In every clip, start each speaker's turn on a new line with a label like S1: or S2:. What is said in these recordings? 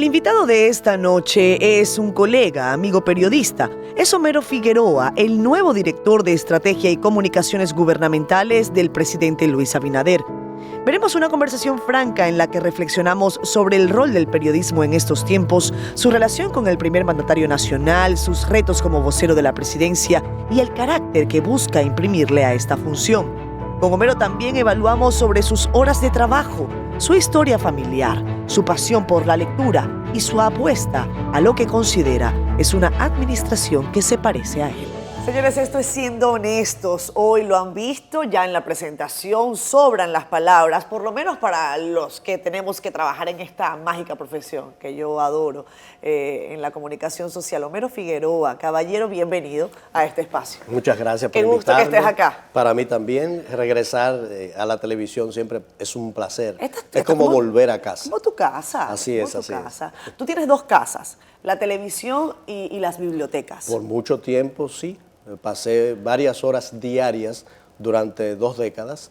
S1: invitado de esta noche es un colega, amigo periodista. Es Homero Figueroa, el nuevo director de Estrategia y Comunicaciones Gubernamentales del presidente Luis Abinader. Veremos una conversación franca en la que reflexionamos sobre el rol del periodismo en estos tiempos, su relación con el primer mandatario nacional, sus retos como vocero de la presidencia y el carácter que busca imprimirle a esta función. Con Homero también evaluamos sobre sus horas de trabajo, su historia familiar, su pasión por la lectura y su apuesta a lo que considera es una administración que se parece a él. Señores, esto es Siendo Honestos. Hoy lo han visto ya en la presentación, sobran las palabras, por lo menos para los que tenemos que trabajar en esta mágica profesión que yo adoro, en la comunicación social. Homero Figueroa, caballero, bienvenido a este espacio.
S2: Muchas gracias por
S1: invitarme. Qué gusto que estés acá.
S2: Para mí también, regresar a la televisión siempre es un placer. Es como volver a casa.
S1: Como tu casa.
S2: Así es, así es.
S1: Tú tienes dos casas, la televisión y las bibliotecas.
S2: Por mucho tiempo, sí. Pasé varias horas diarias durante 2 décadas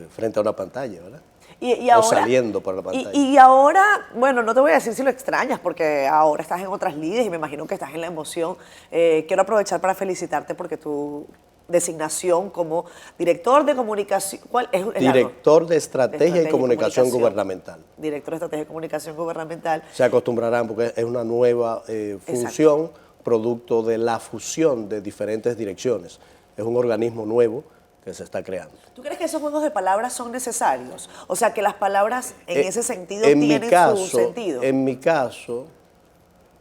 S2: frente a una pantalla, ¿verdad?
S1: Y ahora,
S2: o saliendo por la pantalla.
S1: Y ahora, bueno, no te voy a decir si lo extrañas, porque ahora estás en otras lides y me imagino que estás en la emoción. Quiero aprovechar para felicitarte porque tu designación como director de comunicación... ¿Cuál es?
S2: Director de Estrategia y Comunicación Gubernamental.
S1: Director de Estrategia y Comunicación Gubernamental.
S2: Se acostumbrarán porque es una nueva función. Exacto. Producto de la fusión de diferentes direcciones. Es un organismo nuevo que se está creando.
S1: ¿Tú crees que esos juegos de palabras son necesarios? O sea, que las palabras en ese sentido tienen su sentido.
S2: En mi caso,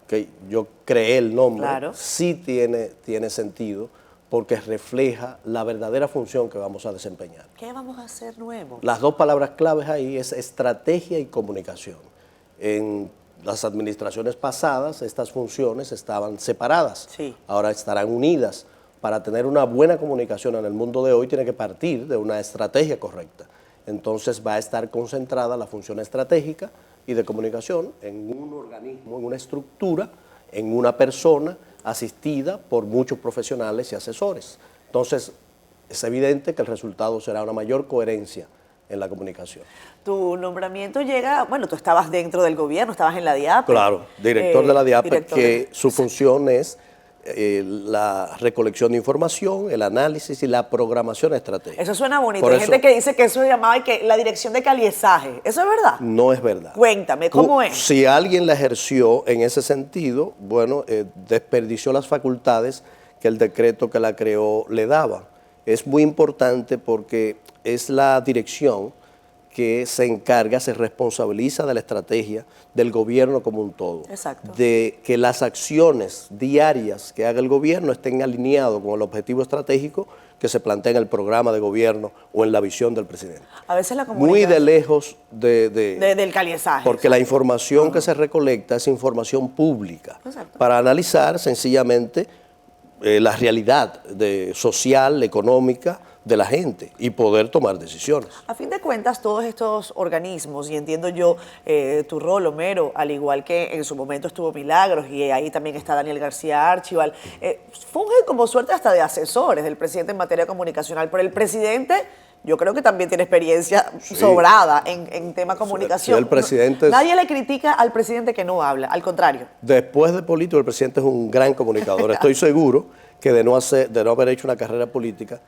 S2: que yo creé el nombre,
S1: claro,
S2: sí tiene sentido porque refleja la verdadera función que vamos a desempeñar.
S1: ¿Qué vamos a hacer nuevo?
S2: Las 2 palabras claves ahí es estrategia y comunicación. En las administraciones pasadas, estas funciones estaban separadas.
S1: Sí.
S2: Ahora estarán unidas. Para tener una buena comunicación en el mundo de hoy tiene que partir de una estrategia correcta. Entonces va a estar concentrada la función estratégica y de comunicación en un organismo, en una estructura, en una persona asistida por muchos profesionales y asesores. Entonces es evidente que el resultado será una mayor coherencia en la comunicación.
S1: Tu nombramiento llega, bueno, tú estabas dentro del gobierno, estabas en la DIAPE.
S2: Claro, director de la DIAPE, que su función es la recolección de información, el análisis y la programación estratégica.
S1: Eso suena bonito. Hay gente que dice que eso se llamaba la dirección de caliezaje. ¿Eso es verdad?
S2: No es verdad.
S1: Cuéntame, ¿cómo es?
S2: Si alguien la ejerció en ese sentido, bueno, desperdició las facultades que el decreto que la creó le daba. Es muy importante porque es la dirección que se encarga, se responsabiliza de la estrategia del gobierno como un todo.
S1: Exacto.
S2: De que las acciones diarias que haga el gobierno estén alineadas con el objetivo estratégico que se plantea en el programa de gobierno o en la visión del presidente.
S1: A veces la comunicación...
S2: Muy de lejos
S1: del caliezaje.
S2: Porque exacto, la información que se recolecta es información pública.
S1: Exacto.
S2: Para analizar sencillamente la realidad social, económica, de la gente y poder tomar decisiones.
S1: A fin de cuentas, todos estos organismos, y entiendo yo tu rol, Homero, al igual que en su momento estuvo Milagros, y ahí también está Daniel García Archival, fungen como suerte hasta de asesores del presidente en materia comunicacional, pero el presidente... Yo creo que también tiene experiencia sobrada en tema comunicación.
S2: Sí, el presidente
S1: nadie le critica al presidente que no habla, al contrario.
S2: Después de político, el presidente es un gran comunicador. Estoy seguro que de no haber hecho una carrera política,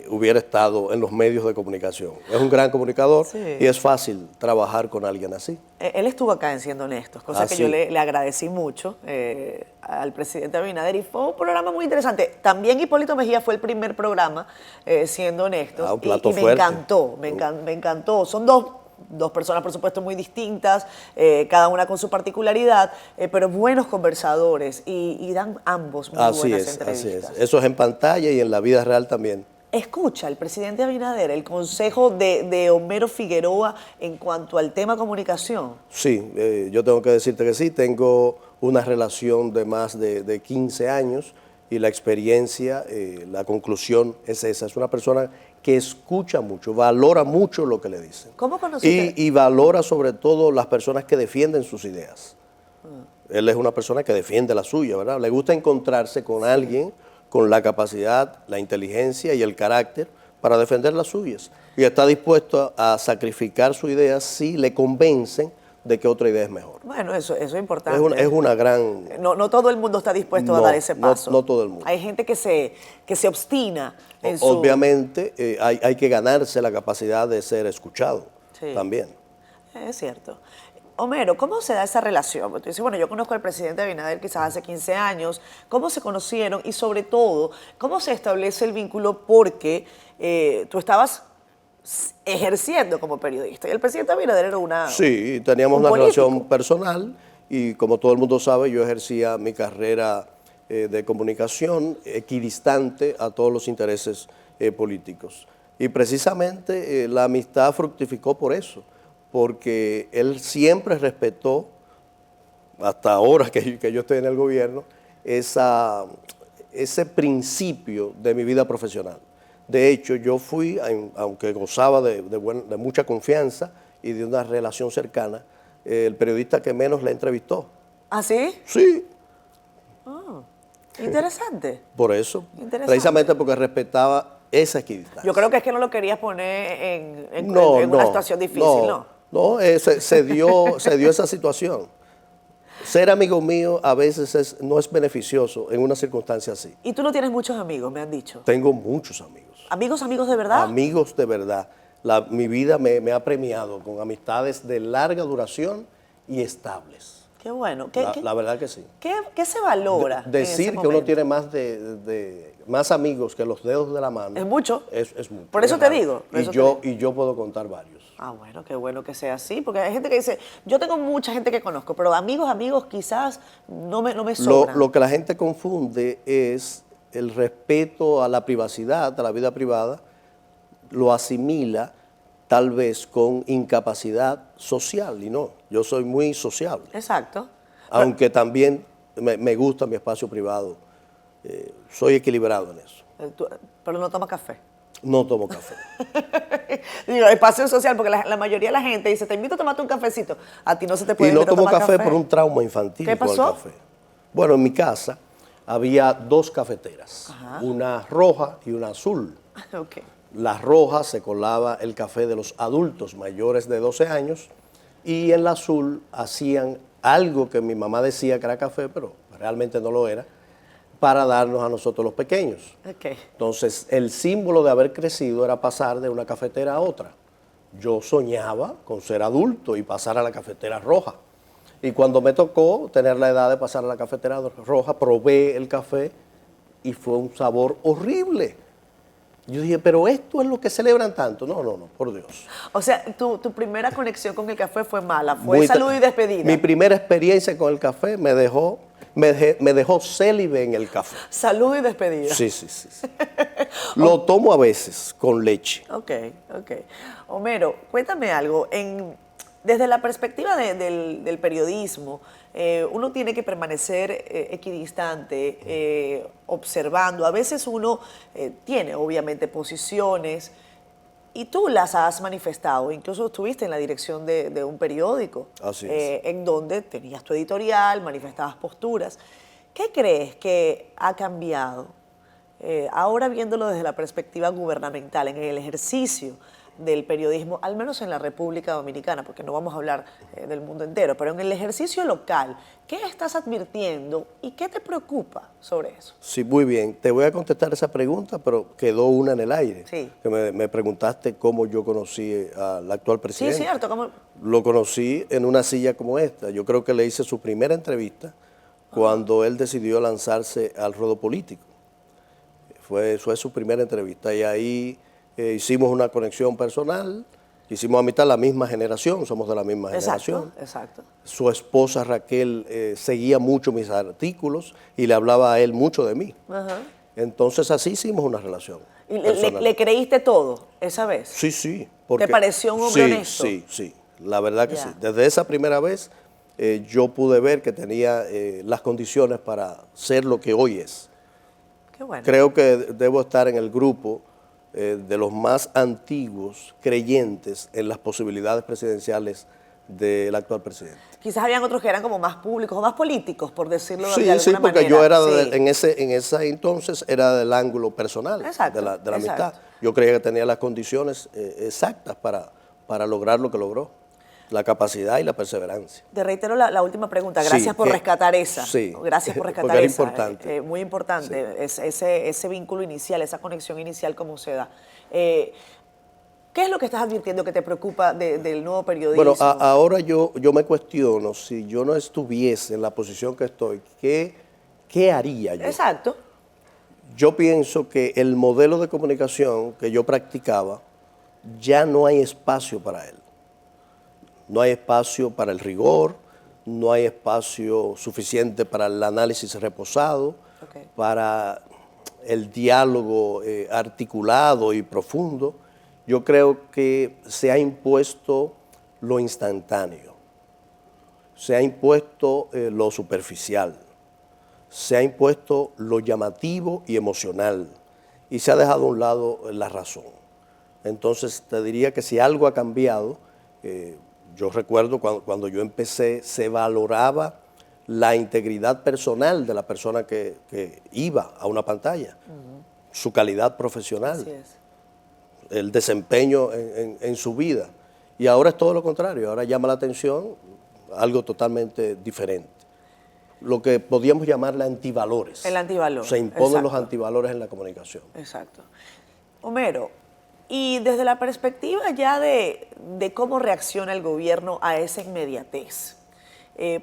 S2: hubiera estado en los medios de comunicación. Es un gran comunicador, sí, y es fácil trabajar con alguien así.
S1: Él estuvo acá en Siendo Honestos, cosa que yo le agradecí mucho al presidente Abinader, y fue un programa muy interesante. También Hipólito Mejía fue el primer programa, Siendo Honestos,
S2: un plato
S1: y me
S2: fuerte.
S1: me encantó. Son dos personas, por supuesto, muy distintas, cada una con su particularidad, pero buenos conversadores, y dan ambos muy buenas entrevistas.
S2: Así es. Eso es en pantalla y en la vida real también.
S1: Escucha el presidente Abinader el consejo de Homero Figueroa en cuanto al tema comunicación.
S2: Sí, yo tengo que decirte que sí, tengo una relación de más de 15 años y la experiencia, la conclusión es esa. Es una persona que escucha mucho, valora mucho lo que le dicen.
S1: ¿Cómo conociste?
S2: Y valora sobre todo las personas que defienden sus ideas. Él es una persona que defiende la suya, ¿verdad? Le gusta encontrarse con alguien con la capacidad, la inteligencia y el carácter para defender las suyas. Y está dispuesto a sacrificar su idea si le convencen de que otra idea es mejor.
S1: Bueno, eso es importante.
S2: Es una gran...
S1: No todo el mundo está dispuesto a dar ese paso.
S2: No todo el mundo.
S1: Hay gente que se obstina en
S2: Obviamente hay que ganarse la capacidad de ser escuchado también.
S1: Es cierto. Homero, ¿cómo se da esa relación? Porque tú dices, bueno, yo conozco al presidente Abinader quizás hace 15 años. ¿Cómo se conocieron? Y sobre todo, ¿cómo se establece el vínculo? Porque tú estabas ejerciendo como periodista y el presidente Abinader era
S2: Sí, teníamos una relación personal y como todo el mundo sabe, yo ejercía mi carrera de comunicación equidistante a todos los intereses políticos. Y precisamente la amistad fructificó por eso, porque él siempre respetó, hasta ahora que yo estoy en el gobierno, ese principio de mi vida profesional. De hecho, yo fui, aunque gozaba de mucha confianza y de una relación cercana, el periodista que menos la entrevistó.
S1: ¿Ah, sí?
S2: Sí.
S1: Oh, interesante.
S2: Por eso, precisamente porque respetaba esa equidistancia.
S1: Yo creo que es que no lo querías poner en una situación difícil, ¿no?
S2: No, se dio esa situación. Ser amigo mío a veces no es beneficioso en una circunstancia así.
S1: Y tú no tienes muchos amigos, me han dicho.
S2: Tengo muchos amigos.
S1: ¿Amigos de verdad?
S2: Amigos de verdad. Mi vida me ha premiado con amistades de larga duración y estables.
S1: Qué bueno.
S2: La verdad que sí.
S1: ¿Qué se valora?
S2: Decir que uno tiene más amigos que los dedos de la mano.
S1: ¿Es mucho?
S2: Es mucho.
S1: Por eso te digo.
S2: Y yo puedo contar varios.
S1: Ah, bueno, qué bueno que sea así, porque hay gente que dice, yo tengo mucha gente que conozco, pero amigos quizás no me sobran.
S2: Lo que la gente confunde es el respeto a la privacidad, a la vida privada, lo asimila tal vez con incapacidad social, y no, yo soy muy sociable.
S1: Exacto.
S2: Aunque también me gusta mi espacio privado, soy equilibrado en eso.
S1: Pero no tomas café.
S2: No tomo café.
S1: Digo, espacio social, porque la mayoría de la gente dice, te invito a tomarte un cafecito. A ti no se te puede invitar a tomar café.
S2: Y no tomo café por un trauma infantil.
S1: ¿Qué pasó?
S2: Con el café. Bueno, en mi casa había dos cafeteras, una roja y una azul.
S1: Okay.
S2: La roja se colaba el café de los adultos mayores de 12 años y en la azul hacían algo que mi mamá decía que era café, pero realmente no lo era, para darnos a nosotros los pequeños.
S1: Okay.
S2: Entonces, el símbolo de haber crecido era pasar de una cafetera a otra. Yo soñaba con ser adulto y pasar a la cafetera roja. Y cuando me tocó tener la edad de pasar a la cafetera roja, probé el café y fue un sabor horrible. Yo dije, pero esto es lo que celebran tanto. No, por Dios.
S1: O sea, tu primera conexión con el café fue mala, fue salud y despedida.
S2: Mi primera experiencia con el café me dejó célibe en el café.
S1: Salud y despedida.
S2: Sí. Lo tomo a veces con leche.
S1: Ok. Homero, cuéntame algo. Desde la perspectiva del periodismo, uno tiene que permanecer equidistante, observando. A veces uno tiene, obviamente, posiciones y tú las has manifestado. Incluso estuviste en la dirección de un periódico.
S2: Así es.
S1: En donde tenías tu editorial, manifestabas posturas. ¿Qué crees que ha cambiado? Ahora viéndolo desde la perspectiva gubernamental, en el ejercicio del periodismo, al menos en la República Dominicana, porque no vamos a hablar del mundo entero, pero en el ejercicio local, ¿qué estás advirtiendo y qué te preocupa sobre eso?
S2: Sí, muy bien. Te voy a contestar esa pregunta, pero quedó una en el aire.
S1: Sí.
S2: Que me preguntaste cómo yo conocí al actual presidente.
S1: Sí, cierto. ¿Cómo?
S2: Lo conocí en una silla como esta. Yo creo que le hice su primera entrevista cuando él decidió lanzarse al ruedo político. Fue su primera entrevista y ahí hicimos una conexión personal, hicimos a mitad la misma generación, somos de la misma generación.
S1: Exacto.
S2: Su esposa Raquel seguía mucho mis artículos y le hablaba a él mucho de mí.
S1: Ajá.
S2: Entonces así hicimos una relación.
S1: ¿Y le creíste todo esa vez?
S2: Sí.
S1: ¿Te pareció un hombre honesto?
S2: Sí, la verdad que sí. Desde esa primera vez yo pude ver que tenía las condiciones para ser lo que hoy es.
S1: Qué bueno.
S2: Creo que debo estar en el grupo de los más antiguos creyentes en las posibilidades presidenciales del actual presidente.
S1: Quizás habían otros que eran como más públicos o más políticos, por decirlo de alguna manera.
S2: Sí, porque yo era en ese entonces era del ángulo personal de la amistad. Yo creía que tenía las condiciones exactas para lograr lo que logró. la capacidad y la perseverancia.
S1: Te reitero la última pregunta.
S2: Sí,
S1: Gracias por rescatar esa.
S2: Sí,
S1: Gracias por rescatar
S2: porque era
S1: esa.
S2: importante.
S1: Muy importante,
S2: Sí.
S1: ese vínculo inicial, esa conexión inicial, cómo se da. ¿Qué es lo que estás advirtiendo que te preocupa del nuevo periodismo?
S2: Bueno, ahora yo me cuestiono, si yo no estuviese en la posición que estoy, ¿qué haría yo?
S1: Exacto.
S2: Yo pienso que el modelo de comunicación que yo practicaba, ya no hay espacio para él. No hay espacio para el rigor, no hay espacio suficiente para el análisis reposado, para el diálogo articulado y profundo. Yo creo que se ha impuesto lo instantáneo, se ha impuesto lo superficial, se ha impuesto lo llamativo y emocional y se ha dejado a un lado la razón. Entonces te diría que si algo ha cambiado, yo recuerdo cuando yo empecé, se valoraba la integridad personal de la persona que iba a una pantalla, su calidad profesional, el desempeño en su vida. Y ahora es todo lo contrario, ahora llama la atención algo totalmente diferente. Lo que podíamos llamarle antivalores.
S1: El antivalor.
S2: Se imponen los antivalores en la comunicación.
S1: Exacto. Homero, y desde la perspectiva ya de cómo reacciona el gobierno a esa inmediatez,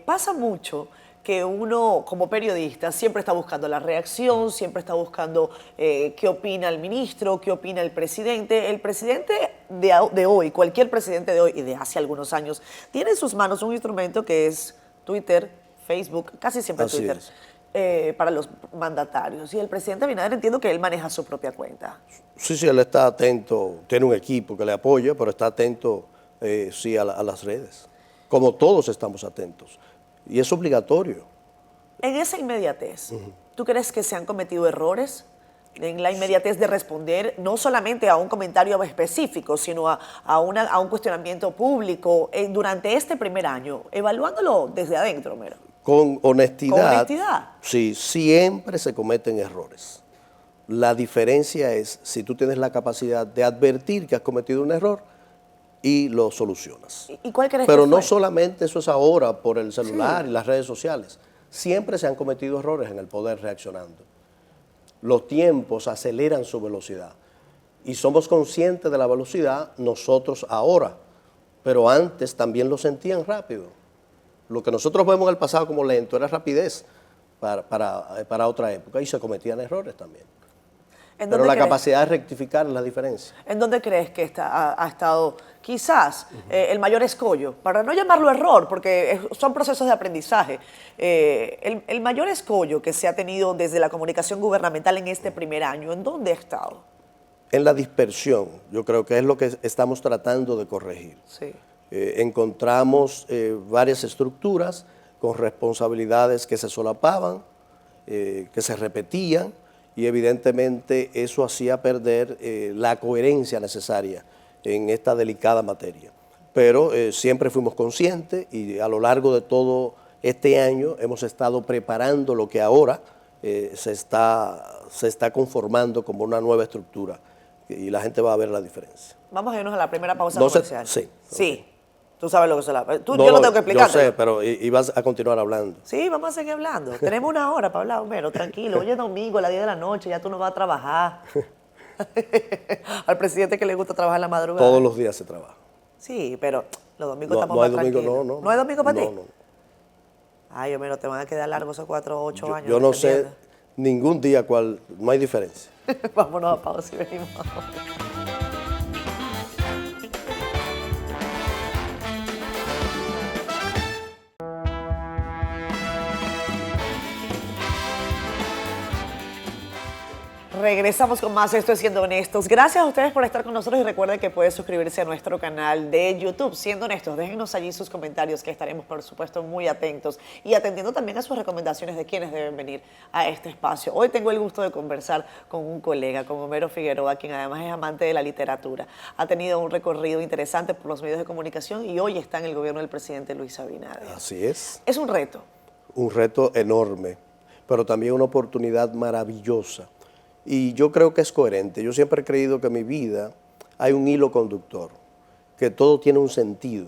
S1: pasa mucho que uno como periodista siempre está buscando la reacción, siempre está buscando qué opina el ministro, qué opina el presidente. El presidente de hoy, cualquier presidente de hoy y de hace algunos años, tiene en sus manos un instrumento que es Twitter, Facebook, casi siempre
S2: Así
S1: Twitter, para los mandatarios. Y el presidente Abinader, entiendo que él maneja su propia cuenta.
S2: Sí, él está atento, tiene un equipo que le apoya, pero está atento, sí, a las redes. Como todos estamos atentos. Y es obligatorio.
S1: En esa inmediatez, ¿tú crees que se han cometido errores en la inmediatez de responder no solamente a un comentario específico, sino a un cuestionamiento público durante este primer año, evaluándolo desde adentro, Homero?
S2: Con honestidad.
S1: ¿Con honestidad?
S2: Sí, siempre se cometen errores. La diferencia es si tú tienes la capacidad de advertir que has cometido un error y lo solucionas.
S1: ¿Y cuál crees
S2: Pero
S1: que
S2: no
S1: fue?
S2: solamente eso es ahora por el celular y las redes sociales. Siempre se han cometido errores en el poder reaccionando. Los tiempos aceleran su velocidad y somos conscientes de la velocidad nosotros ahora, pero antes también lo sentían rápido. Lo que nosotros vemos en el pasado como lento era rapidez para otra época y se cometían errores también. Pero la capacidad de rectificar es la diferencia.
S1: ¿En dónde crees que ha estado quizás el mayor escollo? Para no llamarlo error, porque son procesos de aprendizaje. El mayor escollo que se ha tenido desde la comunicación gubernamental en este primer año, ¿en dónde ha estado?
S2: En la dispersión, yo creo que es lo que estamos tratando de corregir.
S1: Sí.
S2: Encontramos varias estructuras con responsabilidades que se solapaban, que se repetían, y evidentemente eso hacía perder la coherencia necesaria en esta delicada materia. Pero siempre fuimos conscientes y a lo largo de todo este año hemos estado preparando lo que ahora se está conformando como una nueva estructura y la gente va a ver la diferencia.
S1: Vamos a irnos a la primera pausa
S2: No
S1: comercial.
S2: sí.
S1: Sí.
S2: Okay.
S1: Tú sabes lo que es la... Yo no tengo que explicarte.
S2: Yo sé, pero ibas a continuar hablando.
S1: Sí, vamos a seguir hablando. Tenemos una hora para hablar, Homero, tranquilo. Hoy es domingo, a las 10 de la noche, ya tú no vas a trabajar. Al presidente que le gusta trabajar en la madrugada.
S2: Todos los días se trabaja.
S1: Sí, pero los domingos estamos
S2: no hay
S1: más
S2: domingo,
S1: tranquilos. ¿No hay domingo para ti?
S2: No.
S1: Ay, Homero, te van a quedar largos esos 4 o 8 años.
S2: Yo no sé ningún día cuál, no hay diferencia.
S1: Vámonos a pausa y venimos. Regresamos con más Esto es Siendo Honestos. Gracias a ustedes por estar con nosotros y recuerden que pueden suscribirse a nuestro canal de YouTube. Siendo Honestos, déjenos allí sus comentarios que estaremos, por supuesto, muy atentos y atendiendo también a sus recomendaciones de quienes deben venir a este espacio. Hoy tengo el gusto de conversar con un colega, con Homero Figueroa, quien además es amante de la literatura. Ha tenido un recorrido interesante por los medios de comunicación y hoy está en el gobierno del presidente Luis Abinader.
S2: Así es.
S1: Es un reto.
S2: Un reto enorme, pero también una oportunidad maravillosa. Y yo creo que es coherente. Yo siempre he creído que en mi vida hay un hilo conductor, que todo tiene un sentido.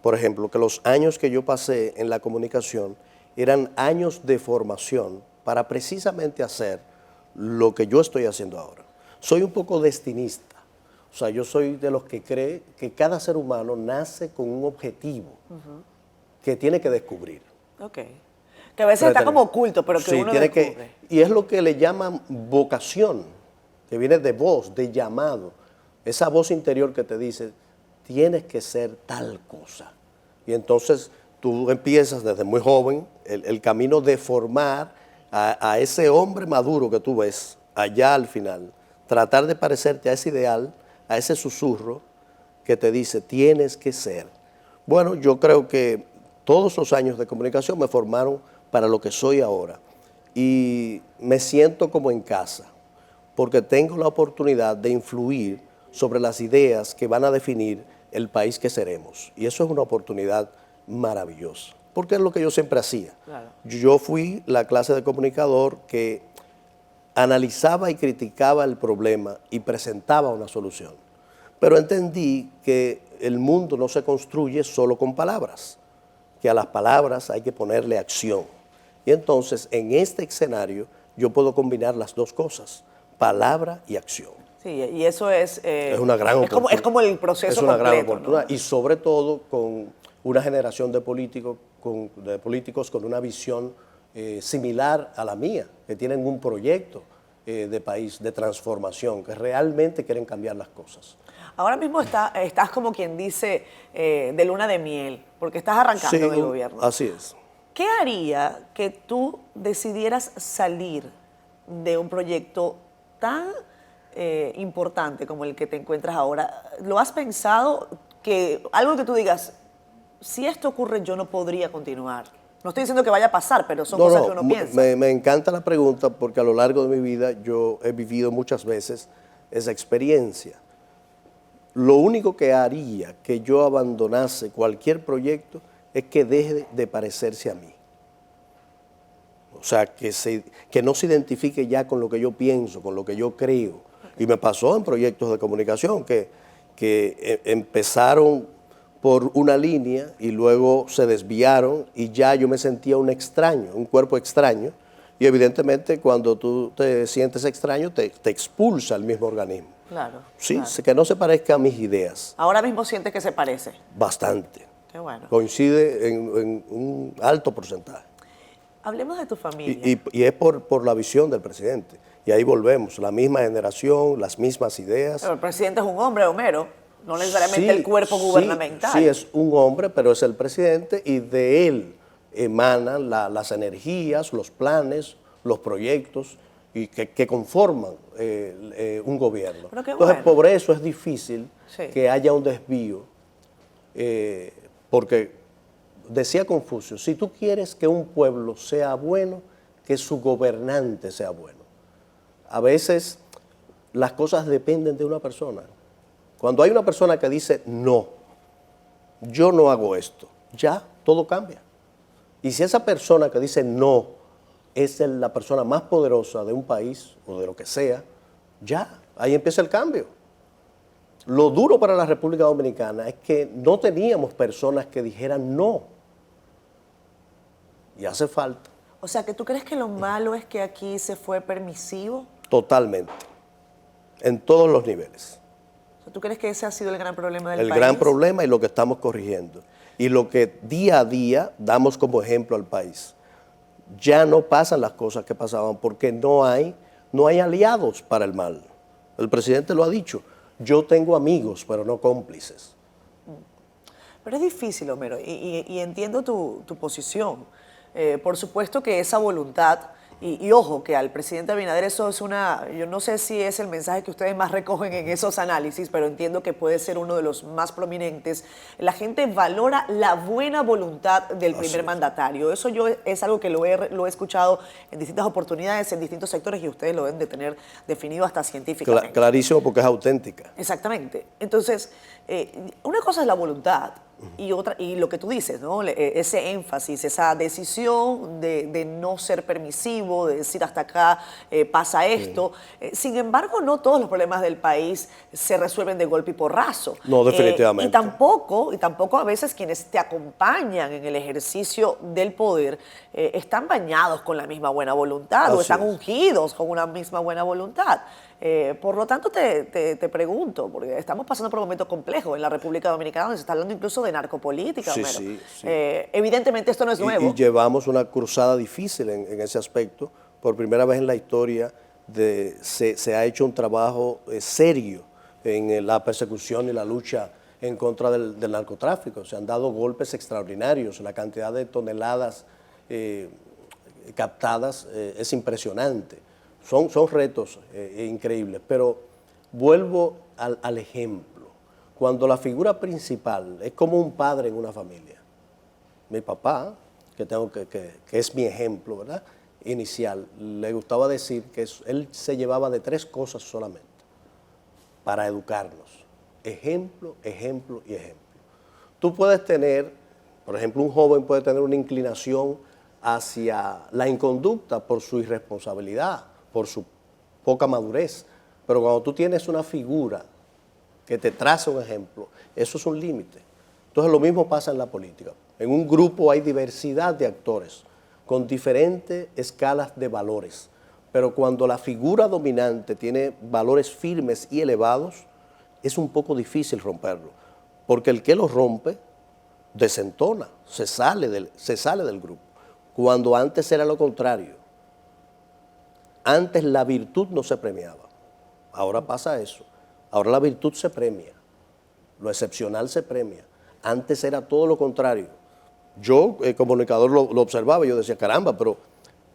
S2: por ejemplo, que los años que yo pasé en la comunicación eran años de formación para precisamente hacer lo que yo estoy haciendo ahora. Soy un poco destinista. O sea, yo soy de los que cree que cada ser humano nace con un objetivo que tiene que descubrir.
S1: Ok. Que a veces está como oculto, pero que
S2: sí,
S1: uno
S2: tiene
S1: descubre.
S2: y es lo que le llaman vocación, que viene de voz, de llamado. Esa voz interior que te dice, tienes que ser tal cosa. Y entonces tú empiezas desde muy joven el camino de formar a ese hombre maduro que tú ves allá al final. Tratar de parecerte a ese ideal, a ese susurro que te dice, tienes que ser. Bueno, yo creo que todos los años de comunicación me formaron para lo que soy ahora. Y me siento como en casa, porque tengo la oportunidad de influir sobre las ideas que van a definir el país que seremos. Y eso es una oportunidad maravillosa, porque es lo que yo siempre hacía.
S1: Claro.
S2: Yo fui la clase de comunicador que analizaba y criticaba el problema y presentaba una solución. Pero entendí que el mundo no se construye solo con palabras, que a las palabras hay que ponerle acción. Y entonces, en este escenario, yo puedo combinar las dos cosas, palabra y acción.
S1: Sí, y eso es
S2: una gran oportunidad.
S1: Es como el proceso
S2: Es una
S1: completo,
S2: gran oportunidad.
S1: ¿no?
S2: Y sobre todo con una generación de políticos con una visión similar a la mía, que tienen un proyecto de país, de transformación, que realmente quieren cambiar las cosas.
S1: Ahora mismo estás como quien dice de luna de miel, porque estás arrancando
S2: Sí,
S1: en el gobierno.
S2: Así es.
S1: ¿Qué haría que tú decidieras salir de un proyecto tan importante como el que te encuentras ahora? ¿Lo has pensado? Que algo que tú digas, si esto ocurre, yo no podría continuar. No estoy diciendo que vaya a pasar, pero son cosas que uno piensa.
S2: Me encanta la pregunta porque a lo largo de mi vida yo he vivido muchas veces esa experiencia. Lo único que haría que yo abandonase cualquier proyecto es que deje de parecerse a mí. O sea, que no se identifique ya con lo que yo pienso, con lo que yo creo. Y me pasó en proyectos de comunicación que empezaron por una línea y luego se desviaron y ya yo me sentía un extraño, un cuerpo extraño. Y evidentemente cuando tú te sientes extraño te expulsa el mismo organismo.
S1: Claro.
S2: Sí,
S1: claro.
S2: que no se parezca a mis ideas.
S1: Ahora mismo sientes que se parece.
S2: Bastante.
S1: Qué bueno.
S2: Coincide en un alto porcentaje.
S1: Hablemos de tu familia.
S2: Y es por la visión del presidente. Y ahí volvemos, la misma generación, las mismas ideas.
S1: Pero el presidente es un hombre, Homero, no necesariamente el cuerpo
S2: Sí,
S1: gubernamental.
S2: sí, es un hombre, pero es el presidente y de él emanan las energías, los planes, los proyectos y que conforman un gobierno.
S1: Pero qué
S2: Entonces,
S1: bueno.
S2: por eso es difícil
S1: Sí.
S2: que haya un desvío, porque decía Confucio, si tú quieres que un pueblo sea bueno, que su gobernante sea bueno. A veces las cosas dependen de una persona. Cuando hay una persona que dice, no, yo no hago esto, ya todo cambia. Y si esa persona que dice no es la persona más poderosa de un país o de lo que sea, ya, ahí empieza el cambio. Lo duro para la República Dominicana es que no teníamos personas que dijeran no. Y hace falta.
S1: O sea, que tú crees que lo malo es que aquí se fue permisivo.
S2: Totalmente. En todos los niveles.
S1: O sea, ¿tú crees que ese ha sido el gran problema del país?
S2: El gran problema y lo que estamos corrigiendo. Y lo que día a día damos como ejemplo al país. Ya no pasan las cosas que pasaban porque no hay aliados para el mal. El presidente lo ha dicho. Yo tengo amigos, pero no cómplices.
S1: Pero es difícil, Homero, y entiendo tu posición. Por supuesto que esa voluntad, y ojo, que al presidente Abinader eso es yo no sé si es el mensaje que ustedes más recogen en esos análisis, pero entiendo que puede ser uno de los más prominentes. La gente valora la buena voluntad del primer mandatario. Eso es algo que lo he escuchado en distintas oportunidades, en distintos sectores, y ustedes lo deben de tener definido hasta científicamente.
S2: Clarísimo porque es auténtica.
S1: Exactamente. Entonces, una cosa es la voluntad Y lo que tú dices, ¿no? Ese énfasis, esa decisión de no ser permisivo, de decir hasta acá pasa esto. Sin embargo, no todos los problemas del país se resuelven de golpe y porrazo.
S2: No, definitivamente.
S1: Y tampoco a veces quienes te acompañan en el ejercicio del poder están bañados con la misma buena voluntad o están ungidos con una misma buena voluntad. Por lo tanto, te pregunto, porque estamos pasando por un momento complejo en la República Dominicana, donde se está hablando incluso de narcopolítica.
S2: Sí.
S1: Evidentemente esto no es nuevo.
S2: Y llevamos una cruzada difícil en ese aspecto. Por primera vez en la historia se ha hecho un trabajo serio en la persecución y la lucha en contra del narcotráfico. Se han dado golpes extraordinarios, la cantidad de toneladas captadas es impresionante. Son retos increíbles, pero vuelvo al ejemplo. Cuando la figura principal es como un padre en una familia, mi papá, que es mi ejemplo, ¿verdad?, inicial, le gustaba decir que él se llevaba de 3 cosas solamente para educarnos: ejemplo, ejemplo y ejemplo. Tú puedes tener, por ejemplo, un joven puede tener una inclinación hacia la inconducta por su irresponsabilidad, por su poca madurez, pero cuando tú tienes una figura que te traza un ejemplo, eso es un límite. Entonces lo mismo pasa en la política. En un grupo hay diversidad de actores con diferentes escalas de valores, pero cuando la figura dominante tiene valores firmes y elevados, es un poco difícil romperlo, porque el que lo rompe desentona, se sale del grupo, cuando antes era lo contrario. Antes la virtud no se premiaba, ahora pasa eso. Ahora la virtud se premia, lo excepcional se premia. Antes era todo lo contrario. Yo, comunicador, lo observaba y yo decía, caramba, pero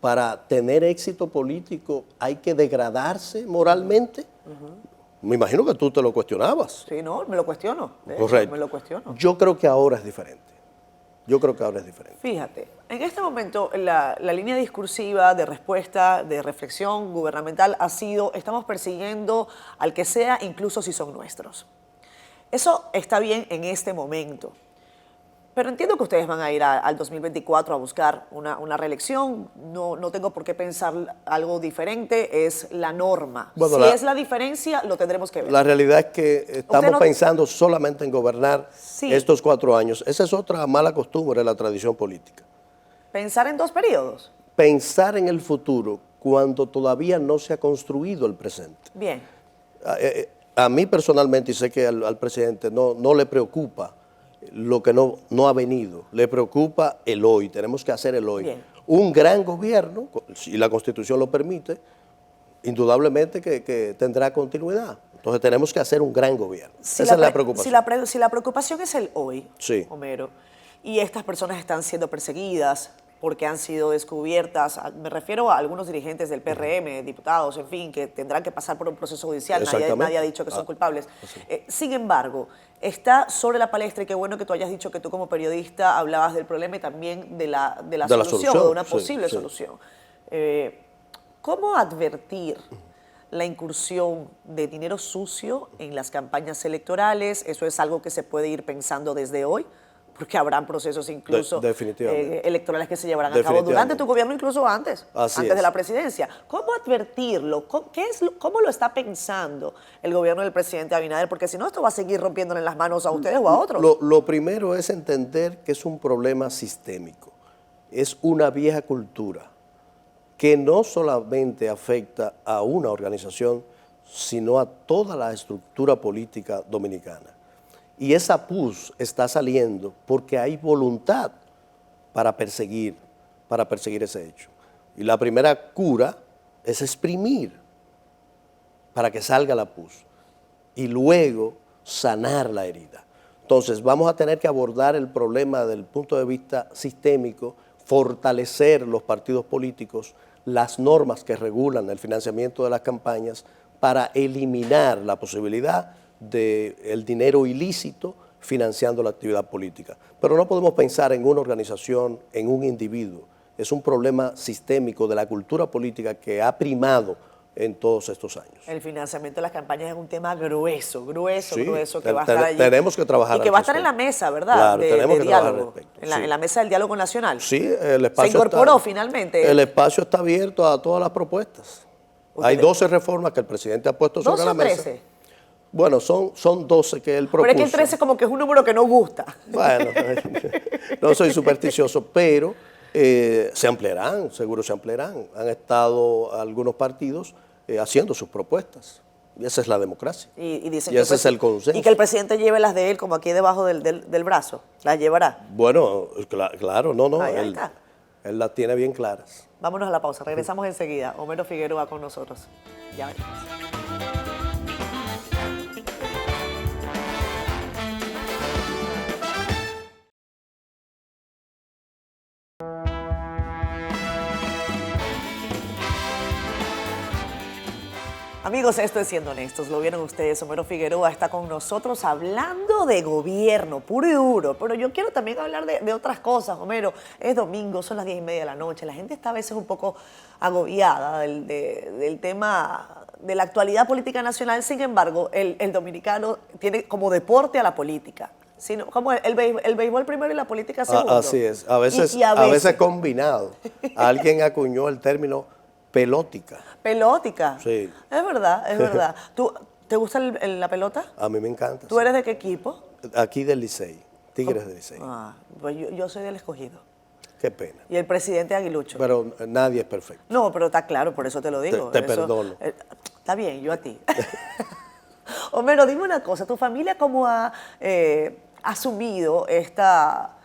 S2: para tener éxito político hay que degradarse moralmente. Me imagino que tú te lo cuestionabas.
S1: Sí, no, me lo cuestiono.
S2: Correcto.
S1: Me lo cuestiono.
S2: Yo creo que ahora es diferente.
S1: Fíjate, en este momento la línea discursiva de respuesta, de reflexión gubernamental ha sido: estamos persiguiendo al que sea, incluso si son nuestros. Eso está bien en este momento. Pero entiendo que ustedes van a ir al 2024 a buscar una reelección. No tengo por qué pensar algo diferente, es la norma. Bueno, si es la diferencia, lo tendremos que ver.
S2: La realidad es que estamos pensando solamente en gobernar estos 4 años. Esa es otra mala costumbre de la tradición política.
S1: ¿Pensar en 2 periodos?
S2: Pensar en el futuro cuando todavía no se ha construido el presente.
S1: Bien.
S2: A mí personalmente, y sé que al presidente no le preocupa lo que no ha venido, le preocupa el hoy, tenemos que hacer el hoy.
S1: Bien.
S2: Un gran gobierno, si la Constitución lo permite, indudablemente que tendrá continuidad. Entonces tenemos que hacer un gran gobierno. Esa es la preocupación.
S1: Si la preocupación es el hoy,
S2: sí,
S1: Homero, y estas personas están siendo perseguidas porque han sido descubiertas, me refiero a algunos dirigentes del PRM, diputados, en fin, que tendrán que pasar por un proceso judicial, nadie ha dicho que son culpables. Sin embargo, está sobre la palestra, y qué bueno que tú hayas dicho que tú como periodista hablabas del problema y también de la solución, o de una posible solución. ¿Cómo advertir la incursión de dinero sucio en las campañas electorales? ¿Eso es algo que se puede ir pensando desde hoy? Porque habrán procesos incluso electorales que se llevarán a cabo durante tu gobierno, incluso antes de la presidencia. ¿Cómo advertirlo? ¿Cómo lo está pensando el gobierno del presidente Abinader? Porque si no, esto va a seguir rompiéndole las manos a ustedes o a otros.
S2: Lo primero es entender que es un problema sistémico. Es una vieja cultura que no solamente afecta a una organización, sino a toda la estructura política dominicana. Y esa pus está saliendo porque hay voluntad para perseguir ese hecho. Y la primera cura es exprimir para que salga la pus y luego sanar la herida. Entonces vamos a tener que abordar el problema desde el punto de vista sistémico, fortalecer los partidos políticos, las normas que regulan el financiamiento de las campañas para eliminar la posibilidad del dinero ilícito financiando la actividad política. Pero no podemos pensar en una organización, en un individuo. Es un problema sistémico de la cultura política que ha primado en todos estos años.
S1: El financiamiento de las campañas es un tema grueso,
S2: Sí,
S1: grueso, que va a estar allí.
S2: tenemos que trabajar
S1: y que
S2: al
S1: va a estar en
S2: respecto.
S1: la mesa, ¿verdad?
S2: Claro, tenemos
S1: de
S2: que trabajar al
S1: diálogo,
S2: respecto,
S1: en la,
S2: sí.
S1: en la mesa del diálogo nacional.
S2: Sí, el espacio
S1: se incorporó
S2: está,
S1: finalmente.
S2: el espacio está abierto a todas las propuestas. Hay 12 reformas que el presidente ha puesto sobre
S1: 12
S2: la
S1: o
S2: mesa.
S1: 13.
S2: Bueno, son 12 que él propuso.
S1: Pero es que el 13 como que es un número que no gusta.
S2: Bueno, no soy supersticioso, pero se ampliarán, seguro se ampliarán. Han estado algunos partidos haciendo sus propuestas. Y esa es la democracia.
S1: Y dicen
S2: Y ese es el consenso.
S1: Y que el presidente lleve las de él como aquí debajo del brazo. ¿Las llevará?
S2: Bueno, claro, no,
S1: Ahí
S2: él,
S1: está.
S2: él las tiene bien claras.
S1: Vámonos a la pausa. Regresamos enseguida. Homero Figueroa con nosotros. Ya venimos. Amigos, esto es Siendo Honestos, lo vieron ustedes, Homero Figueroa está con nosotros hablando de gobierno, puro y duro, pero yo quiero también hablar de otras cosas, Homero. Es domingo, son las 10:30 de la noche, la gente está a veces un poco agobiada del tema de la actualidad política nacional, sin embargo, el dominicano tiene como deporte a la política. Sino, como el béisbol primero y la política segundo.
S2: Así es, a veces combinado. Alguien acuñó el término pelótica.
S1: Pelótica.
S2: Sí.
S1: Es verdad, es verdad. ¿Te gusta la pelota?
S2: A mí me encanta.
S1: ¿Tú eres de qué equipo?
S2: Aquí del Licey, Tigres del Licey.
S1: Pues yo soy del Escogido.
S2: Qué pena.
S1: Y el presidente Aguilucho.
S2: Pero nadie es perfecto.
S1: No, pero está claro, por eso te lo digo.
S2: Te perdono.
S1: Está bien, yo a ti. Homero, dime una cosa, ¿tu familia cómo ha asumido esta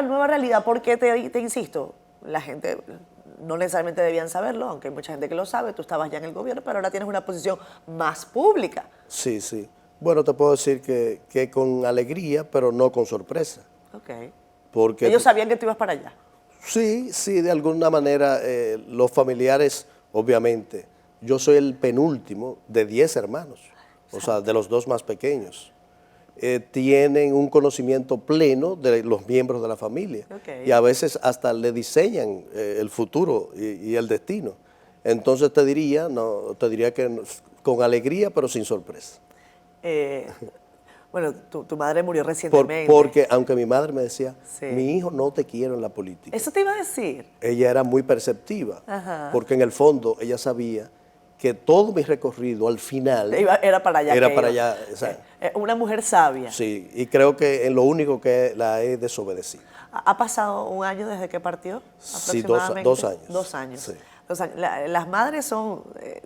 S1: nueva realidad? Porque te insisto, la gente no necesariamente debían saberlo, aunque hay mucha gente que lo sabe, tú estabas ya en el gobierno, pero ahora tienes una posición más pública.
S2: Sí, sí. Bueno, te puedo decir que con alegría, pero no con sorpresa.
S1: Ok.
S2: Porque
S1: ¿Ellos sabían que tú ibas para allá?
S2: Sí, de alguna manera los familiares, obviamente, yo soy el penúltimo de 10 hermanos, o sea, de los 2 más pequeños. Tienen un conocimiento pleno de los miembros de la familia.
S1: Okay.
S2: Y a veces hasta le diseñan el futuro y el destino. Entonces te diría que con alegría, pero sin sorpresa.
S1: Bueno, tu madre murió recientemente.
S2: Porque aunque mi madre me decía,
S1: sí,
S2: mi hijo no te quiere en la política.
S1: Eso te iba a decir.
S2: Ella era muy perceptiva,
S1: ajá,
S2: porque en el fondo ella sabía que todo mi recorrido al final
S1: era para allá.
S2: Era para allá. O sea,
S1: una mujer sabia.
S2: Sí, y creo que en lo único que la he desobedecido.
S1: ¿Ha pasado un año desde que partió?
S2: Sí, 2 años.
S1: 2 años.
S2: Sí.
S1: 2 años. Las madres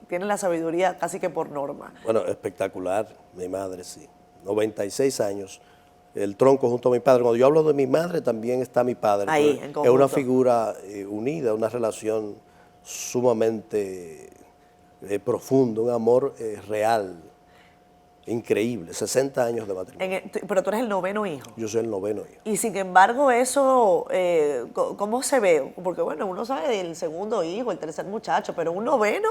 S1: tienen la sabiduría casi que por norma.
S2: Bueno, espectacular, mi madre, sí. 96 años, el tronco junto a mi padre. Cuando yo hablo de mi madre, también está mi padre.
S1: Ahí, en conjunto.
S2: Es una figura unida, una relación sumamente profunda, un amor real, increíble. 60 años de matrimonio.
S1: Pero tú eres el 9º hijo.
S2: Yo soy el 9º hijo.
S1: Y sin embargo, eso, ¿cómo se ve? Porque bueno, uno sabe del segundo hijo, el tercer muchacho, pero un 9º.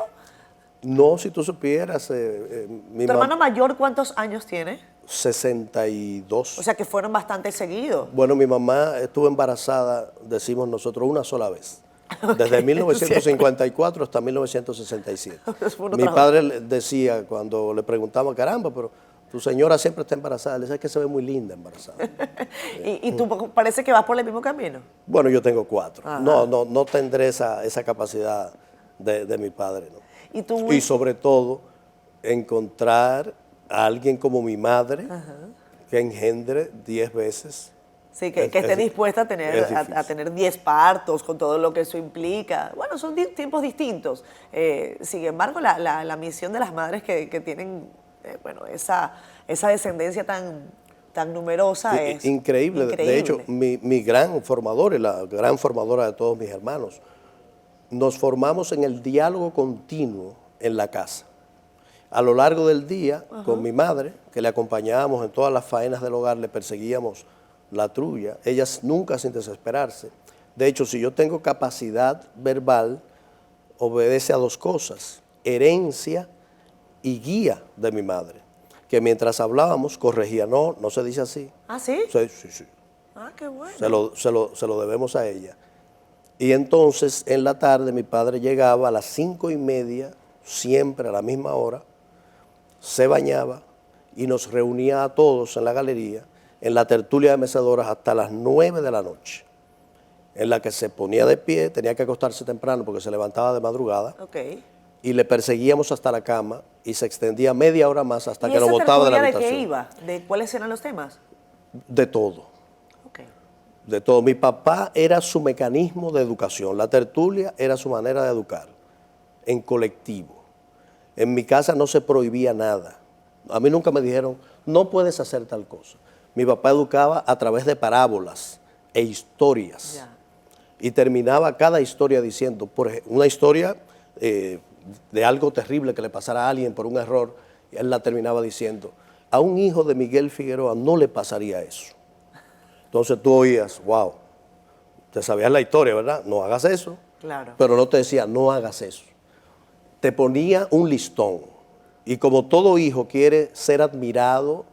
S2: No, si tú supieras.
S1: ¿Tu hermano mayor cuántos años tiene?
S2: 62.
S1: O sea que fueron bastante seguidos.
S2: Bueno, mi mamá estuvo embarazada, decimos nosotros, una sola vez. Desde 1954 hasta 1967. Mi padre decía cuando le preguntaba, caramba, pero tu señora siempre está embarazada. Le decía que se ve muy linda embarazada.
S1: ¿Y tú parece que vas por el mismo camino?
S2: Bueno, yo tengo 4.
S1: Ajá.
S2: No tendré esa capacidad de mi padre, ¿no?
S1: Y
S2: sobre todo, encontrar a alguien como mi madre, ajá, que engendre 10 veces.
S1: Sí, que esté dispuesta a tener 10 partos, con todo lo que eso implica. Bueno, son tiempos distintos. Sin embargo, la misión de las madres que tienen bueno, esa descendencia tan numerosa es
S2: increíble. De hecho, mi gran formador y la gran formadora de todos mis hermanos, nos formamos en el diálogo continuo en la casa. A lo largo del día, ajá, con mi madre, que le acompañábamos en todas las faenas del hogar, le perseguíamos la trulla, ella nunca sin desesperarse. De hecho, si yo tengo capacidad verbal, obedece a 2 cosas, herencia y guía de mi madre, que mientras hablábamos corregía, no se dice así.
S1: ¿Ah, sí?
S2: Sí.
S1: Ah, qué bueno.
S2: Se lo debemos a ella. Y entonces, en la tarde, mi padre llegaba a las 5:30, siempre a la misma hora, se bañaba y nos reunía a todos en la galería, en la tertulia de mecedoras hasta las 9 de la noche, en la que se ponía de pie, tenía que acostarse temprano porque se levantaba de madrugada, y le perseguíamos hasta la cama y se extendía media hora más hasta que nos botaba de la habitación.
S1: ¿De qué iba? ¿De cuáles eran los temas?
S2: De todo. De todo. Mi papá era su mecanismo de educación, la tertulia era su manera de educar, en colectivo. En mi casa no se prohibía nada. A mí nunca me dijeron, no puedes hacer tal cosa. Mi papá educaba a través de parábolas e historias. Ya. Y terminaba cada historia diciendo, por ejemplo, una historia de algo terrible que le pasara a alguien por un error, y él la terminaba diciendo, a un hijo de Miguel Figueroa no le pasaría eso. Entonces tú oías, wow, te sabías la historia, ¿verdad? No hagas eso.
S1: Claro.
S2: Pero no te decía, no hagas eso. Te ponía un listón. Y como todo hijo quiere ser admirado,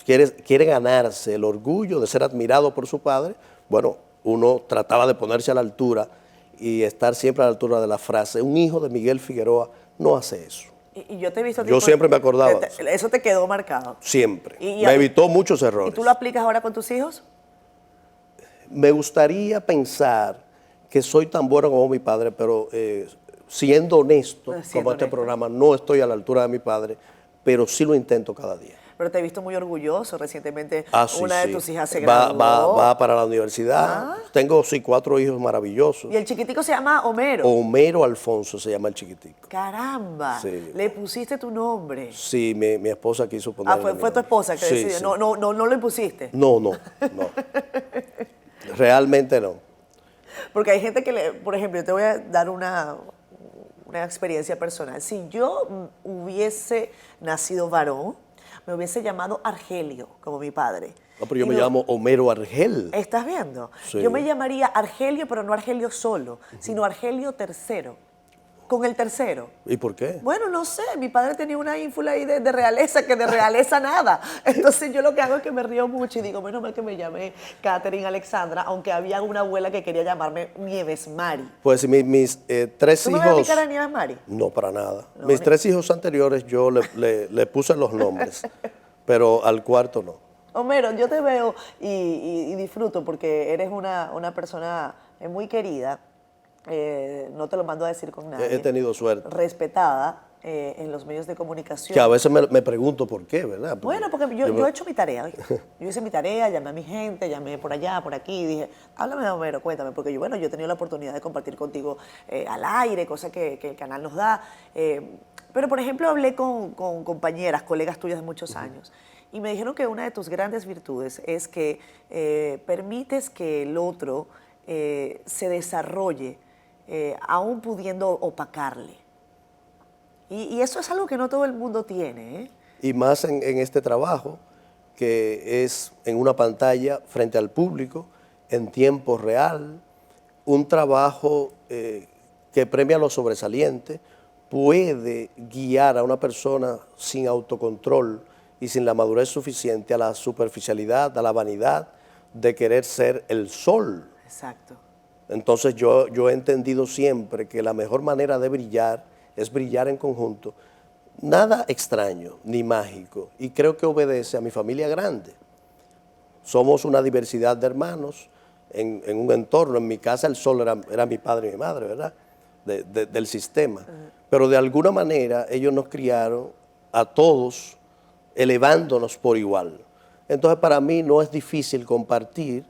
S2: quiere ganarse el orgullo de ser admirado por su padre, bueno, uno trataba de ponerse a la altura y estar siempre a la altura de la frase, un hijo de Miguel Figueroa no hace eso.
S1: Y yo te he visto...
S2: Yo siempre me acordaba.
S1: Eso te quedó marcado.
S2: Siempre. Me evitó muchos errores.
S1: ¿Y tú lo aplicas ahora con tus hijos?
S2: Me gustaría pensar que soy tan bueno como mi padre, pero siendo honesto, como este programa, no estoy a la altura de mi padre, pero sí lo intento cada día.
S1: Pero te he visto muy orgulloso. Recientemente una de tus hijas se
S2: graduó. Va para la universidad. Tengo 4 hijos maravillosos.
S1: ¿Y el chiquitico se llama Homero?
S2: Homero Alfonso se llama el chiquitico.
S1: ¡Caramba! Sí. ¿Le pusiste tu nombre?
S2: Sí, mi esposa quiso ponerle.
S1: Fue tu esposa que decidió. Sí. No lo impusiste.
S2: No. Realmente no.
S1: Porque hay gente que, por ejemplo, yo te voy a dar una experiencia personal. Si yo hubiese nacido varón, me hubiese llamado Argelio, como mi padre.
S2: No, pero yo me llamo Homero Argel.
S1: ¿Estás viendo?
S2: Sí.
S1: Yo me llamaría Argelio, pero no Argelio solo, sino Argelio III, con el tercero.
S2: ¿Y por qué?
S1: Bueno, no sé, mi padre tenía una ínfula ahí de realeza, que de realeza nada. Entonces yo lo que hago es que me río mucho y digo, menos mal que me llamé Catherine Alexandra, aunque había una abuela que quería llamarme Nieves Mari.
S2: Pues mis 3 hijos...
S1: ¿Tú me vas a picar a Nieves Mari?
S2: No, para nada. No, mis 3 hijos anteriores yo le puse los nombres, pero al cuarto no.
S1: Homero, yo te veo y disfruto porque eres una persona muy querida. No te lo mando a decir con nadie.
S2: He tenido suerte.
S1: Respetada en los medios de comunicación.
S2: Que a veces me pregunto por qué, ¿verdad?
S1: Bueno, porque yo he hecho mi tarea. Yo hice mi tarea, llamé a mi gente, llamé por allá, por aquí, y dije, háblame de Homero, cuéntame, porque yo he tenido la oportunidad de compartir contigo al aire, cosa que el canal nos da. Pero, por ejemplo, hablé con compañeras, colegas tuyas de muchos años, y me dijeron que una de tus grandes virtudes es que permites que el otro se desarrolle, aún pudiendo opacarle. Y eso es algo que no todo el mundo tiene, ¿eh?
S2: Y más en este trabajo, que es en una pantalla frente al público, en tiempo real, un trabajo que premia lo sobresaliente, puede guiar a una persona sin autocontrol y sin la madurez suficiente a la superficialidad, a la vanidad de querer ser el sol.
S1: Exacto.
S2: Entonces yo he entendido siempre que la mejor manera de brillar es brillar en conjunto. Nada extraño ni mágico, y creo que obedece a mi familia grande. Somos una diversidad de hermanos en un entorno. En mi casa el sol era mi padre y mi madre, ¿verdad? Del sistema. Pero de alguna manera ellos nos criaron a todos elevándonos por igual. Entonces para mí no es difícil compartir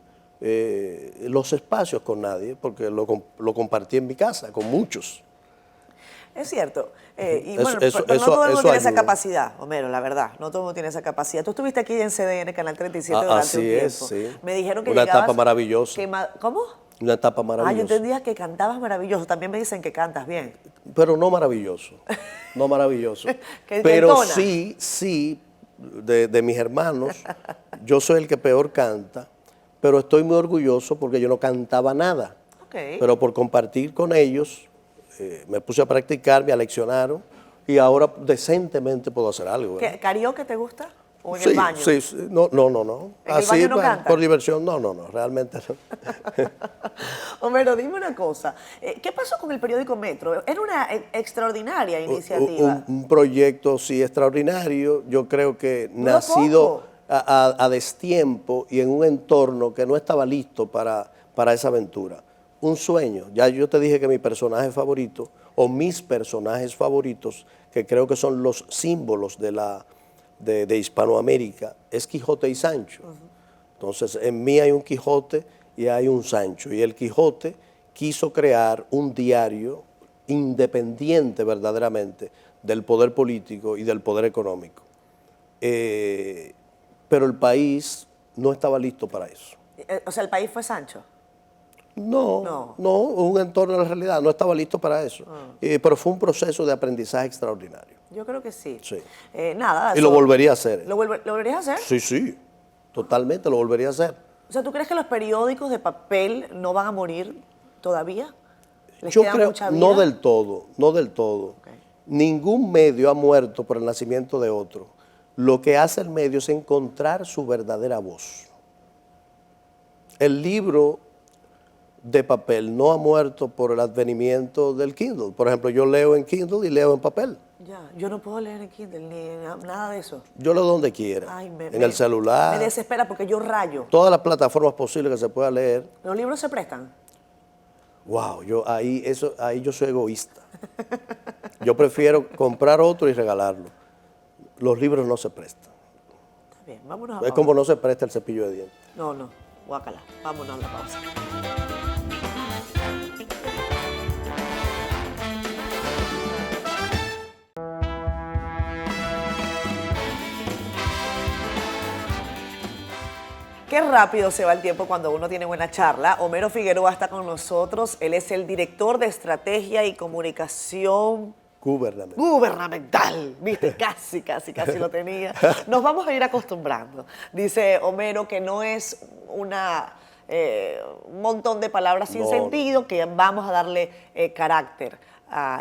S2: los espacios con nadie, porque lo compartí en mi casa, con muchos.
S1: Es cierto. Y bueno, no todo el mundo tiene esa capacidad, Homero, la verdad. No todo el mundo tiene esa capacidad. Tú estuviste aquí en CDN, Canal 37, durante un tiempo.
S2: Sí.
S1: Me dijeron que
S2: una etapa maravillosa.
S1: ¿Cómo?
S2: Una etapa maravillosa.
S1: Yo entendía que cantabas maravilloso. También me dicen que cantas bien.
S2: Pero no maravilloso. No maravilloso. Pero sí, de mis hermanos, yo soy el que peor canta, pero estoy muy orgulloso porque yo no cantaba nada.
S1: Okay.
S2: Pero por compartir con ellos, me puse a practicar, me aleccionaron y ahora decentemente puedo hacer algo.
S1: ¿Karaoke te gusta? o en
S2: Sí,
S1: el baño.
S2: sí, sí. No, no, no, no.
S1: ¿En el baño no canta?
S2: por diversión, no, no, no, realmente no.
S1: Homero, dime una cosa. ¿Qué pasó con el periódico Metro? Era una extraordinaria iniciativa.
S2: Un proyecto, sí, extraordinario. Yo creo que
S1: Duró
S2: nacido
S1: poco.
S2: a destiempo y en un entorno que no estaba listo para esa aventura. Un sueño. Ya yo te dije que mi personaje favorito, o mis personajes favoritos, que creo que son los símbolos de Hispanoamérica, es Quijote y Sancho. Entonces, en mí hay un Quijote y hay un Sancho. Y el Quijote quiso crear un diario independiente verdaderamente del poder político y del poder económico. Pero el país no estaba listo para eso.
S1: O sea, el país fue Sancho.
S2: No, un entorno de la realidad, no estaba listo para eso. Pero fue un proceso de aprendizaje extraordinario.
S1: Yo creo que sí.
S2: Sí.
S1: Nada.
S2: Y lo volvería a hacer.
S1: ¿Lo volverías a hacer?
S2: Sí, sí, totalmente lo volvería a hacer.
S1: O sea, ¿tú crees que los periódicos de papel no van a morir todavía? ¿Les
S2: Yo
S1: queda
S2: creo,
S1: mucha vida?
S2: no del todo, no del todo.
S1: Okay.
S2: Ningún medio ha muerto por el nacimiento de otro. Lo que hace el medio es encontrar su verdadera voz. El libro de papel no ha muerto por el advenimiento del Kindle. Por ejemplo, yo leo en Kindle y leo en papel.
S1: Ya, yo no puedo leer en Kindle ni nada de eso.
S2: Yo leo donde quiera,
S1: Ay,
S2: en el celular.
S1: Me desespera porque yo rayo.
S2: Todas las plataformas posibles que se pueda leer.
S1: ¿Los libros se prestan?
S2: Wow, ahí yo soy egoísta. Yo prefiero comprar otro y regalarlo. Los libros no se prestan.
S1: Está bien, vámonos a
S2: Es como no se presta el cepillo de dientes.
S1: No, guácala. Vámonos a la pausa. Qué rápido se va el tiempo cuando uno tiene buena charla. Homero Figueroa está con nosotros. Él es el director de Estrategia y Comunicación Gubernamental. Viste, casi lo tenía. Nos vamos a ir acostumbrando. Dice Homero que no es un montón de palabras sin sentido, que vamos a darle carácter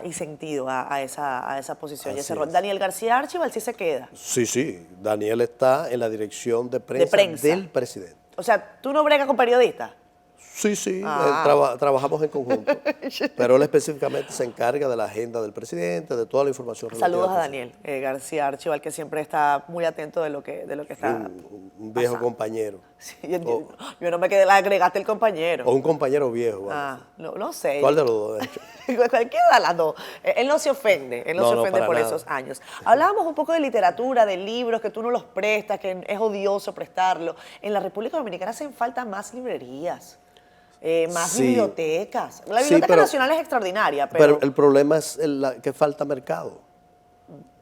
S1: y sentido a esa posición y ese rol. Daniel García Archival sí se queda.
S2: Sí, Daniel está en la dirección de prensa del presidente.
S1: O sea, ¿tú no bregas con periodistas?
S2: Sí, trabajamos en conjunto, pero él específicamente se encarga de la agenda del presidente, de toda la información relativa.
S1: Saludos a Daniel García Archival, que siempre está muy atento de lo que está
S2: un viejo pasando. Compañero.
S1: Sí, yo no me quedé, le agregaste el compañero.
S2: O un compañero viejo.
S1: No sé.
S2: ¿Cuál de los dos?
S1: Cualquiera de las dos. Él no se ofende, por
S2: nada.
S1: Esos años. Hablábamos un poco de literatura, de libros, que tú no los prestas, que es odioso prestarlo. En la República Dominicana hacen falta más librerías. Más bibliotecas. La Biblioteca Nacional es extraordinaria,
S2: pero el problema es que falta mercado.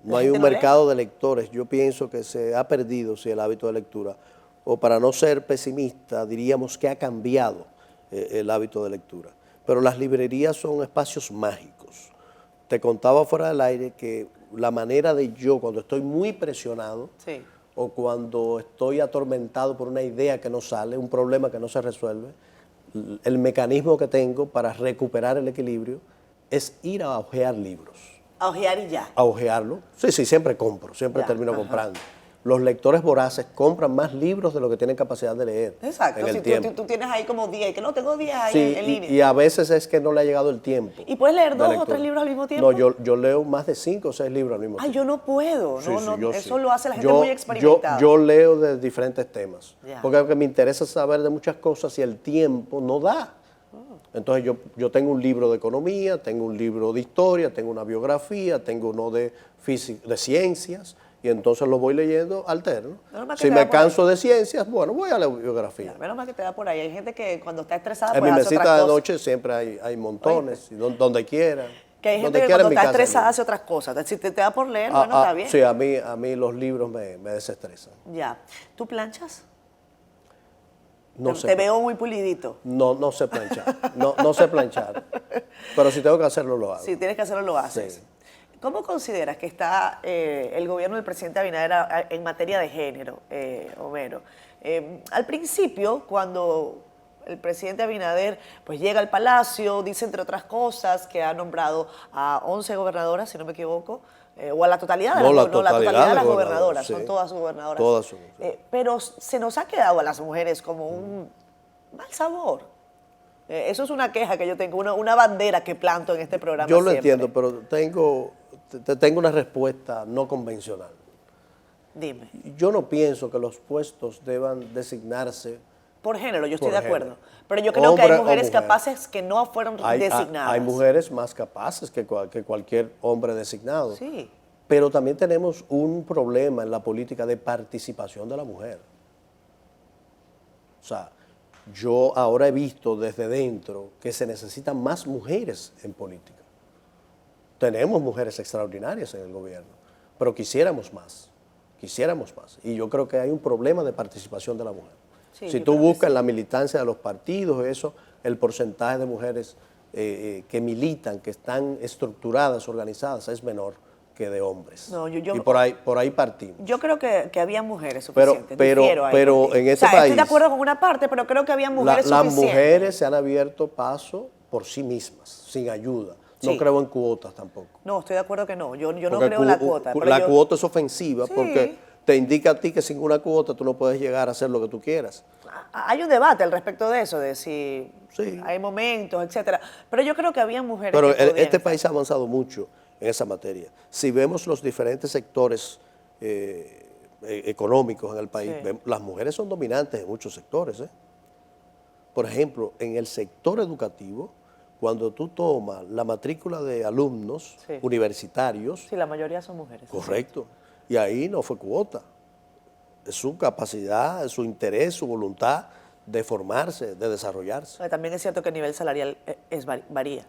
S2: No hay un mercado de lectores. Yo pienso que se ha perdido el hábito de lectura. O para no ser pesimista, diríamos que ha cambiado el hábito de lectura. Pero las librerías son espacios mágicos. Te contaba fuera del aire que la manera de yo, cuando estoy muy presionado, o cuando estoy atormentado por una idea que no sale, un problema que no se resuelve, el mecanismo que tengo para recuperar el equilibrio es ir a hojear libros.
S1: ¿A hojear y ya?
S2: A hojearlo. Sí, siempre compro, siempre termino comprando. Los lectores voraces compran más libros de lo que tienen capacidad de leer.
S1: Exacto. Si tú tienes ahí como 10, y que no, tengo 10 ahí en línea.
S2: Y a veces es que no le ha llegado el tiempo.
S1: ¿Y puedes leer 2 o 3 libros al mismo tiempo?
S2: No, yo leo más de 5 o 6 libros al mismo tiempo.
S1: Yo no puedo. Eso lo hace la gente muy experimentada.
S2: Yo leo de diferentes temas. Porque me interesa saber de muchas cosas y el tiempo no da. Entonces yo tengo un libro de economía, tengo un libro de historia, tengo una biografía, tengo uno de ciencias. Y entonces lo voy leyendo alterno. Si me canso de ciencias, bueno, voy a la biografía.
S1: Menos mal que te da por ahí. Hay gente que cuando está estresada
S2: en mi mesita de noche siempre hay montones, y donde quiera.
S1: Que hay gente que cuando está estresada hace otras cosas. Si te da por leer, bueno, está bien.
S2: Sí, a mí los libros me desestresan.
S1: Ya. ¿Tú planchas?
S2: No sé.
S1: Te veo muy pulidito.
S2: No sé planchar. No sé planchar. Pero si tengo que hacerlo, lo hago.
S1: Si tienes que hacerlo, lo haces. Sí. ¿Cómo consideras que está el gobierno del presidente Abinader en materia de género, Homero? Al principio, cuando el presidente Abinader pues llega al Palacio, dice entre otras cosas que ha nombrado a 11 gobernadoras, si no me equivoco, o a la totalidad de,
S2: la
S1: totalidad de las gobernadoras,
S2: sí.
S1: son todas gobernadoras.
S2: Todas son.
S1: Pero se nos ha quedado a las mujeres como un mal sabor. Eso es una queja que yo tengo, una bandera que planto en este programa.
S2: Yo lo
S1: siempre.
S2: entiendo, pero tengo una respuesta no convencional.
S1: Dime.
S2: Yo no pienso que los puestos deban designarse
S1: por género, yo estoy de
S2: por
S1: acuerdo.
S2: género.
S1: Pero yo creo que hay
S2: Hombre o
S1: mujeres
S2: mujer.
S1: capaces que no fueron designadas.
S2: Hay mujeres más capaces que cualquier hombre designado.
S1: Sí.
S2: Pero también tenemos un problema en la política de participación de la mujer. O sea, yo ahora he visto desde dentro que se necesitan más mujeres en política. Tenemos mujeres extraordinarias en el gobierno, pero quisiéramos más. Y yo creo que hay un problema de participación de la mujer.
S1: Sí,
S2: si tú buscas en la militancia de los partidos, el porcentaje de mujeres que militan, que están estructuradas, organizadas, es menor que de hombres.
S1: No,
S2: y por ahí partimos.
S1: Yo creo que había mujeres
S2: Pero
S1: suficientes. Pero
S2: en este país...
S1: Estoy de acuerdo con una parte, pero creo que había mujeres suficientes.
S2: Las mujeres se han abierto paso por sí mismas, sin ayuda. No
S1: Sí.
S2: creo en cuotas tampoco.
S1: No, estoy de acuerdo que no. Yo no
S2: Porque
S1: creo en la cuota. Pero
S2: la cuota es ofensiva
S1: Sí.
S2: porque te indica a ti que sin una cuota tú no puedes llegar a hacer lo que tú quieras.
S1: Hay un debate al respecto de eso, de si
S2: Sí.
S1: hay momentos, etcétera. Pero yo creo que había mujeres
S2: Pero
S1: que podían
S2: este
S1: estar.
S2: país ha avanzado mucho en esa materia. Si vemos los diferentes sectores económicos en el país,
S1: Sí.
S2: las mujeres son dominantes en muchos sectores. Por ejemplo, en el sector educativo, cuando tú tomas la matrícula de alumnos
S1: Sí.
S2: universitarios,
S1: Sí, la mayoría son mujeres.
S2: correcto, y ahí no fue cuota. Es su capacidad, es su interés, su voluntad de formarse, de desarrollarse.
S1: También es cierto que el nivel salarial varía.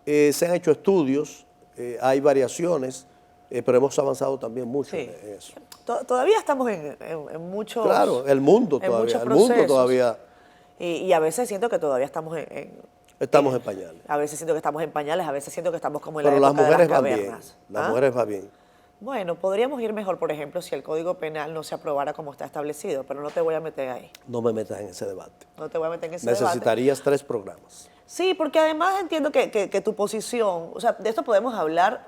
S2: Se han hecho estudios, hay variaciones, pero hemos avanzado también mucho
S1: Sí.
S2: en eso.
S1: Todavía estamos en muchos.
S2: Claro, el mundo
S1: en muchos
S2: todavía,
S1: procesos. Y a veces siento que todavía estamos
S2: estamos en pañales.
S1: A veces siento que estamos en pañales, a veces siento que estamos como en
S2: Pero
S1: la
S2: las
S1: época de
S2: mujeres
S1: las
S2: van bien,
S1: cavernas.
S2: las mujeres van bien.
S1: Bueno, podríamos ir mejor, por ejemplo, si el Código Penal no se aprobara como está establecido, pero no te voy a meter ahí.
S2: No me metas en ese debate.
S1: No te voy a meter en ese debate.
S2: Necesitarías 3 programas.
S1: Sí, porque además entiendo que tu posición, o sea, de esto podemos hablar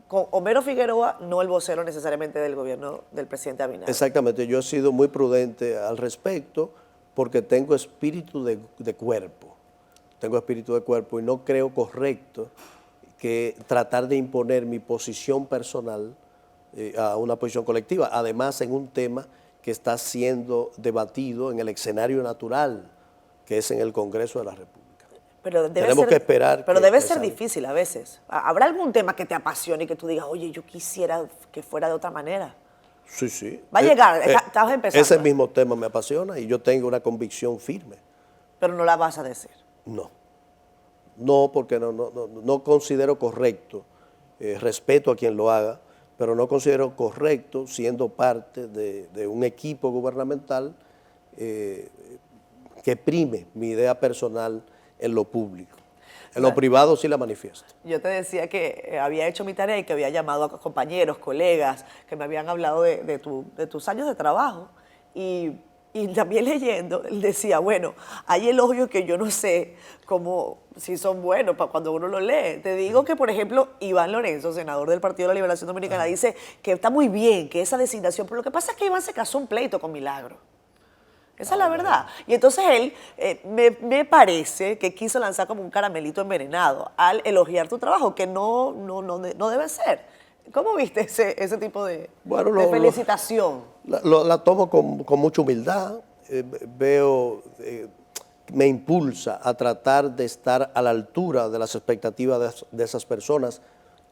S1: con Homero Figueroa, no el vocero necesariamente del gobierno del presidente Abinader.
S2: Exactamente, yo he sido muy prudente al respecto porque tengo espíritu de cuerpo. Tengo espíritu de cuerpo y no creo correcto que tratar de imponer mi posición personal a una posición colectiva. Además, en un tema que está siendo debatido en el escenario natural, que es en el Congreso de la República.
S1: Pero
S2: Tenemos que esperar.
S1: Pero debe ser difícil a veces. ¿Habrá algún tema que te apasione y que tú digas, oye, yo quisiera que fuera de otra manera?
S2: Sí, sí.
S1: Va a llegar, estás empezando.
S2: Ese mismo tema me apasiona y yo tengo una convicción firme.
S1: Pero no la vas a decir.
S2: No, porque no considero correcto, respeto a quien lo haga, pero no considero correcto, siendo parte de un equipo gubernamental, que prime mi idea personal en lo público. En lo privado sí la manifiesto.
S1: Yo te decía que había hecho mi tarea y que había llamado a compañeros, colegas, que me habían hablado de tus años de trabajo. Y también leyendo, él decía, bueno, hay elogios que yo no sé cómo, si son buenos para cuando uno los lee. Te digo que, por ejemplo, Iván Lorenzo, senador del Partido de la Liberación Dominicana, dice que está muy bien, que esa designación, pero lo que pasa es que Iván se casó un pleito con Milagro. Esa es la verdad. Y entonces él, me parece que quiso lanzar como un caramelito envenenado al elogiar tu trabajo, que no debe ser. ¿Cómo viste ese tipo de felicitación?
S2: La tomo con mucha humildad, me impulsa a tratar de estar a la altura de las expectativas de esas personas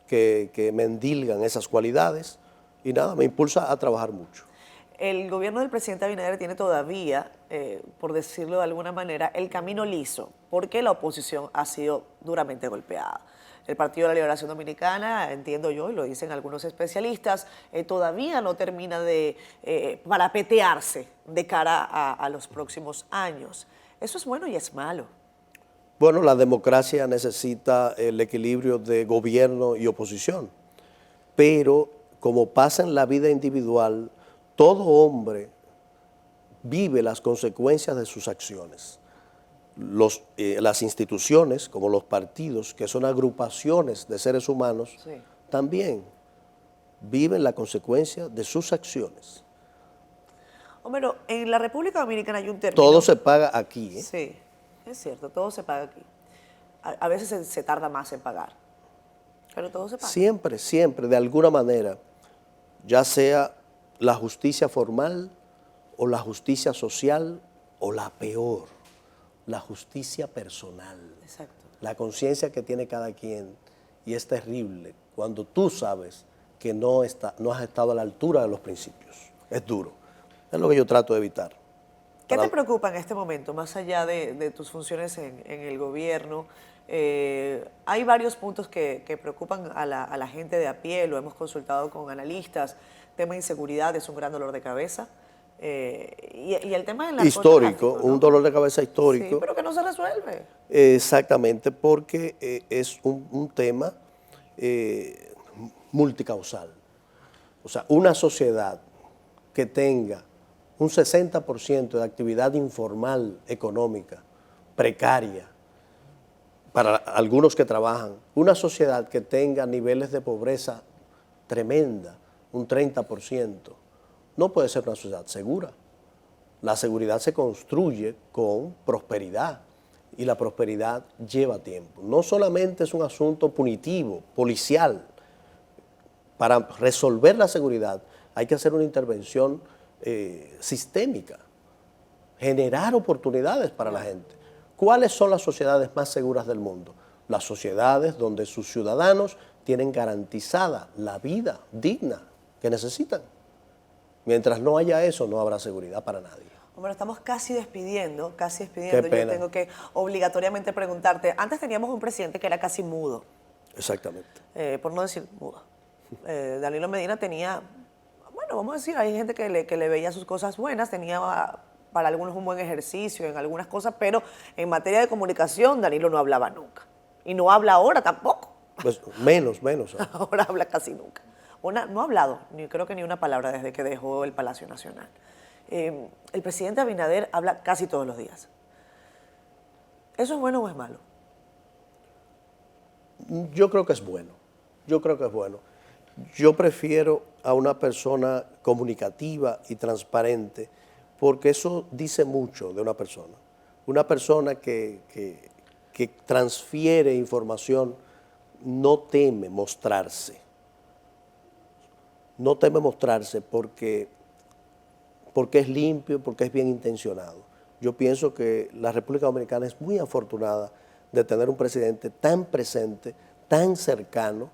S2: que me endilgan esas cualidades y nada, me impulsa a trabajar mucho.
S1: El gobierno del presidente Abinader tiene todavía, por decirlo de alguna manera, el camino liso, porque la oposición ha sido duramente golpeada. El Partido de la Liberación Dominicana, entiendo yo, y lo dicen algunos especialistas, todavía no termina de parapetearse de cara a los próximos años. Eso es bueno y es malo.
S2: Bueno, la democracia necesita el equilibrio de gobierno y oposición, pero como pasa en la vida individual, todo hombre vive las consecuencias de sus acciones. las instituciones, como los partidos, que son agrupaciones de seres humanos,
S1: Sí.
S2: también viven la consecuencia de sus acciones.
S1: Homero, en la República Dominicana hay un término.
S2: Todo se paga aquí, ¿eh?
S1: Sí, es cierto, todo se paga aquí. A veces se tarda más en pagar, pero todo se paga.
S2: Siempre, siempre, de alguna manera, ya sea la justicia formal o la justicia social o la peor, la justicia personal.
S1: Exacto.
S2: La conciencia que tiene cada quien, y es terrible cuando tú sabes que no has estado a la altura de los principios. Es duro. Es lo que yo trato de evitar.
S1: ¿Qué te preocupa en este momento, más allá de tus funciones en el gobierno? Hay varios puntos que preocupan a la gente de a pie, lo hemos consultado con analistas. Tema de inseguridad es un gran dolor de cabeza. Y el tema del
S2: Histórico,
S1: narcotráfico, ¿no?
S2: un dolor de cabeza histórico.
S1: Sí, pero que no se resuelve.
S2: Exactamente, porque es un tema multicausal. O sea, una sociedad que tenga un 60% de actividad informal económica, precaria, para algunos que trabajan, una sociedad que tenga niveles de pobreza tremenda, un 30%, no puede ser una sociedad segura. La seguridad se construye con prosperidad y la prosperidad lleva tiempo. No solamente es un asunto punitivo, policial. Para resolver la seguridad hay que hacer una intervención sistémica, generar oportunidades para la gente. ¿Cuáles son las sociedades más seguras del mundo? Las sociedades donde sus ciudadanos tienen garantizada la vida digna que necesitan. Mientras no haya eso, no habrá seguridad para nadie.
S1: Hombre, estamos casi despidiendo.
S2: Qué pena.
S1: Yo tengo que obligatoriamente preguntarte, antes teníamos un presidente que era casi mudo,
S2: Exactamente.
S1: por no decir mudo. Danilo Medina tenía, bueno, vamos a decir, hay gente que le veía sus cosas buenas, tenía para algunos un buen ejercicio en algunas cosas, pero en materia de comunicación Danilo no hablaba nunca. Y no habla ahora tampoco.
S2: Pues menos.
S1: Ahora habla casi nunca. No ha hablado, creo que ni una palabra desde que dejó el Palacio Nacional. El presidente Abinader habla casi todos los días. ¿Eso es bueno o es malo?
S2: Yo creo que es bueno. Yo prefiero a una persona comunicativa y transparente porque eso dice mucho de una persona. Una persona que transfiere información no teme mostrarse. No teme mostrarse porque es limpio, porque es bien intencionado. Yo pienso que la República Dominicana es muy afortunada de tener un presidente tan presente, tan cercano,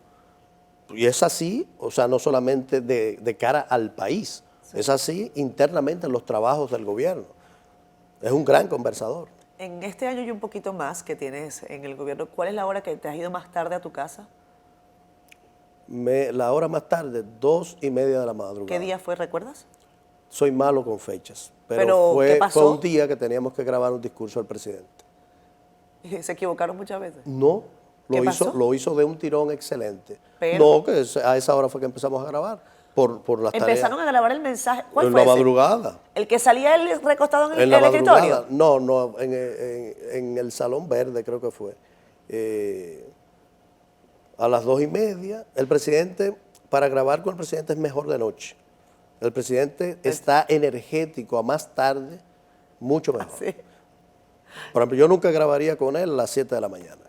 S2: y es así, o sea, no solamente de cara al país, sí, es así internamente en los trabajos del gobierno. Es un gran conversador.
S1: En este año y un poquito más que tienes en el gobierno, ¿cuál es la hora que te has ido más tarde a tu casa?
S2: La hora más tarde, 2:30 de la madrugada.
S1: ¿Qué día fue, recuerdas?
S2: Soy malo con fechas,
S1: ¿Pero
S2: pero
S1: qué pasó?
S2: fue un día que teníamos que grabar un discurso al presidente.
S1: ¿Se equivocaron muchas veces?
S2: No,
S1: ¿Qué pasó?
S2: lo hizo de un tirón excelente.
S1: Pero,
S2: no, que a esa hora fue que empezamos a grabar, por las tareas.
S1: ¿empezaron a grabar el mensaje? ¿Cuál
S2: En
S1: fue
S2: la
S1: ese?
S2: madrugada.
S1: ¿El que salía él recostado en
S2: En la
S1: el escritorio?
S2: madrugada. No, en el Salón Verde creo que fue. A las 2:30, el presidente, para grabar con el presidente es mejor de noche. El presidente está energético a más tarde, mucho mejor.
S1: Sí.
S2: Por ejemplo, yo nunca grabaría con él a las 7 de la mañana,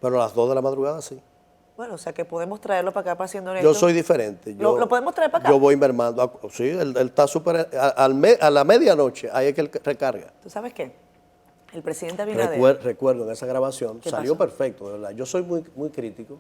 S2: pero a las 2 de la madrugada sí.
S1: Bueno, o sea que podemos traerlo para acá para haciendo esto.
S2: Yo soy diferente.
S1: ¿Lo podemos traer para acá?
S2: Yo voy mermando. Sí, él está súper... A la medianoche, ahí es que él recarga.
S1: ¿Tú sabes qué? El presidente Abinader...
S2: Recuerdo en esa grabación,
S1: ¿Qué
S2: salió
S1: pasó?
S2: perfecto, de verdad. Yo soy muy crítico,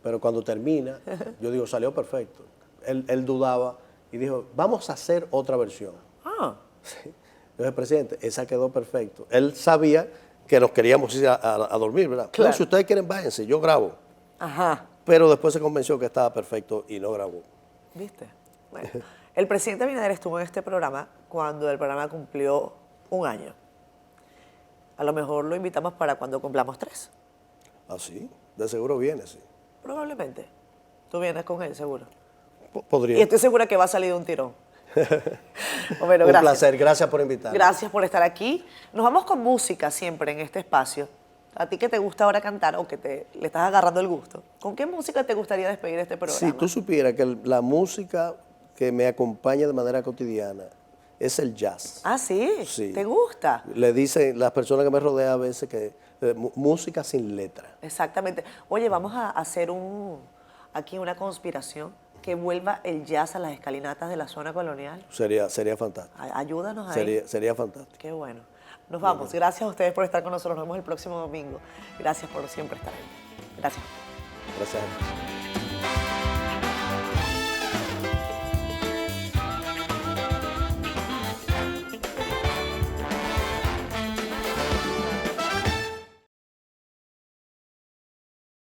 S2: pero cuando termina, yo digo, salió perfecto. Él dudaba y dijo, vamos a hacer otra versión.
S1: Ah,
S2: Sí. Entonces, presidente, esa quedó perfecto. Él sabía que nos queríamos ir a dormir, ¿verdad?
S1: Claro.
S2: No, si ustedes quieren, váyanse, yo grabo.
S1: ajá,
S2: Pero después se convenció que estaba perfecto y no grabó.
S1: ¿viste? Bueno, el presidente Abinader estuvo en este programa cuando el programa cumplió 1 año. A lo mejor lo invitamos para cuando cumplamos 3.
S2: Así, de seguro viene, sí.
S1: Probablemente. Tú vienes con él, seguro.
S2: Podría.
S1: Y estoy segura que va a salir de un tirón. Bueno,
S2: Un
S1: gracias.
S2: placer, gracias por invitarme.
S1: Gracias por estar aquí. Nos vamos con música siempre en este espacio. ¿A ti que te gusta ahora cantar o que le estás agarrando el gusto? ¿Con qué música te gustaría despedir este programa?
S2: Si tú supieras que la música que me acompaña de manera cotidiana es el jazz.
S1: Ah, ¿sí?
S2: Sí.
S1: ¿Te gusta?
S2: Le dicen las personas que me rodean a veces que música sin letra.
S1: Exactamente. Oye, vamos a hacer aquí una conspiración que vuelva el jazz a las escalinatas de la zona colonial.
S2: Sería fantástico.
S1: Ayúdanos ahí.
S2: Sería fantástico.
S1: Qué bueno. Nos vamos. Gracias a ustedes por estar con nosotros. Nos vemos el próximo domingo. Gracias por siempre estar ahí. Gracias.
S2: Gracias a ti.